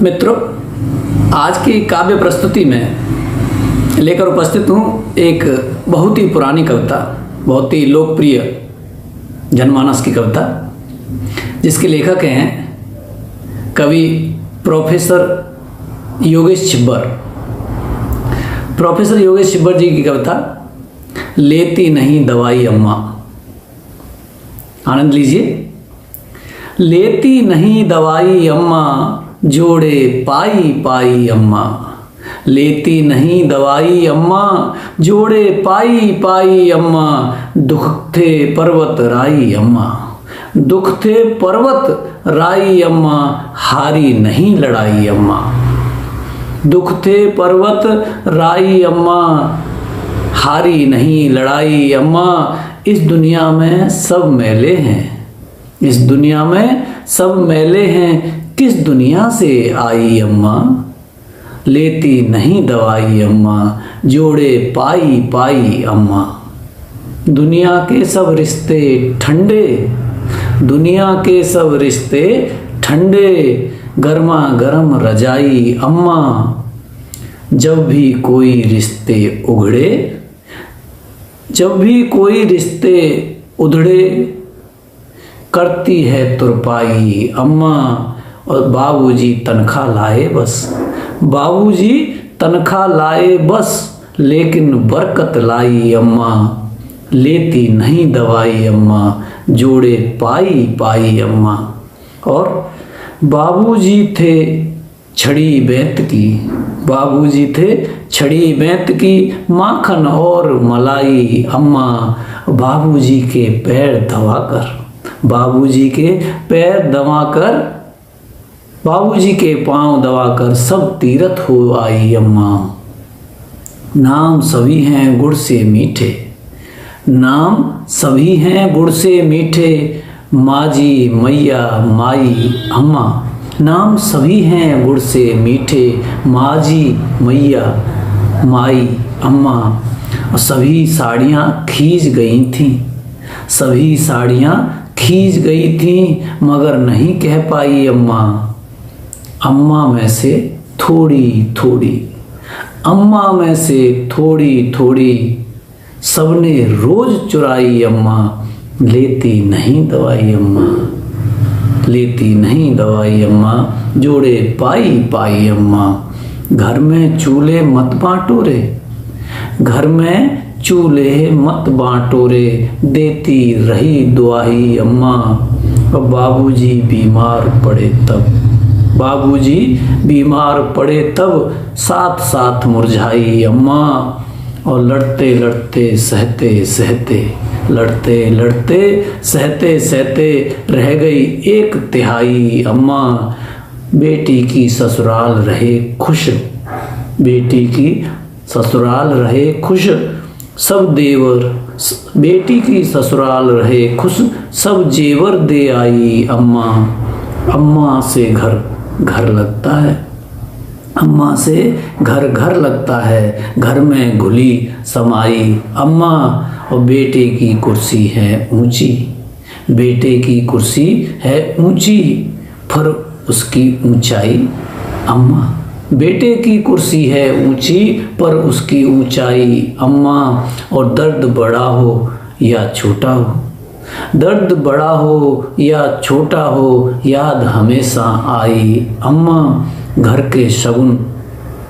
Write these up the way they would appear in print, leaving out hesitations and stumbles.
मित्रों, आज की काव्य प्रस्तुति में लेकर उपस्थित हूँ एक बहुत ही पुरानी कविता, बहुत ही लोकप्रिय जनमानस की कविता, जिसके लेखक हैं कवि प्रोफेसर योगेश छिब्बर। प्रोफेसर योगेश छिब्बर जी की कविता लेती नहीं दवाई अम्मा। आनंद लीजिए। लेती नहीं दवाई अम्मा, जोड़े पाई पाई अम्मा। लेती नहीं दवाई अम्मा, जोड़े पाई पाई अम्मा। दुख थे पर्वत राई अम्मा, दुख थे पर्वत राई अम्मा। हारी नहीं लड़ाई अम्मा, दुख थे पर्वत राई अम्मा। हारी नहीं लड़ाई अम्मा। इस दुनिया में सब मैले हैं, इस दुनिया में सब मैले हैं। किस दुनिया से आई अम्मा। लेती नहीं दवाई अम्मा, जोड़े पाई पाई अम्मा। दुनिया के सब रिश्ते ठंडे, दुनिया के सब रिश्ते ठंडे। गर्मा गर्म रजाई अम्मा। जब भी कोई रिश्ते उगड़े, जब भी कोई रिश्ते उधड़े, करती है तुरपाई अम्मा। और बाबूजी तनख्वाह लाए बस, बाबूजी तनख्वाह लाए बस। लेकिन बरकत लाई अम्मा। लेती नहीं दवाई अम्मा, जोड़े पाई पाई अम्मा। और बाबूजी थे छड़ी बेंत की, बाबूजी थे छड़ी बेंत की। माखन और मलाई अम्मा। बाबूजी के पैर दबाकर, बाबूजी के पैर दबाकर, बाबूजी के पांव दबाकर सब तीरथ हो आई अम्मा। नाम सभी हैं गुड़ से मीठे, नाम सभी हैं गुड़ से मीठे। माजी मैया माई अम्मा। नाम सभी हैं गुड़ से मीठे। माजी मैया माई अम्मा। और सभी साड़ियाँ खींच गई थीं, सभी साड़ियाँ खींच गई थीं, मगर नहीं कह पाई अम्मा। अम्मा में से थोड़ी थोड़ी, अम्मा में से थोड़ी थोड़ी, सबने रोज चुराई अम्मा। लेती नहीं दवाई अम्मा, लेती नहीं दवाई अम्मा। जोड़े पाई पाई अम्मा। घर में चूल्हे मत बांटो रे, घर में चूल्हे मत बांटो रे। देती रही दुआई अम्मा। और बाबूजी बीमार पड़े तब, बाबूजी बीमार पड़े तब, साथ साथ मुरझाई अम्मा। और लड़ते लड़ते सहते सहते, लड़ते लड़ते सहते सहते, रह गई एक तिहाई अम्मा। बेटी की ससुराल रहे खुश, बेटी की ससुराल रहे खुश, सब देवर। बेटी की ससुराल रहे खुश, सब जेवर दे आई अम्मा। अम्मा से घर घर लगता है, अम्मा से घर घर लगता है। घर में घुली समाई अम्मा। और बेटे की कुर्सी है ऊंची, बेटे की कुर्सी है ऊंची, पर उसकी ऊंचाई अम्मा। बेटे की कुर्सी है ऊंची, पर उसकी ऊंचाई अम्मा। और दर्द बड़ा हो या छोटा हो, दर्द बड़ा हो या छोटा हो, याद हमेशा आई अम्मा। घर के शगुन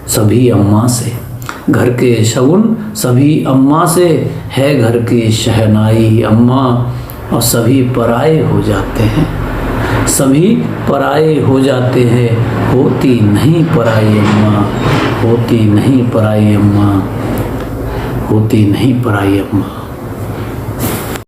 सभी अम्मा से, घर के शगुन सभी अम्मा से, है घर की शहनाई अम्मा। और सभी पराए हो जाते हैं, सभी पराए हो जाते हैं। होती नहीं पराई अम्मा, होती नहीं पराई अम्मा, होती नहीं पराई अम्मा।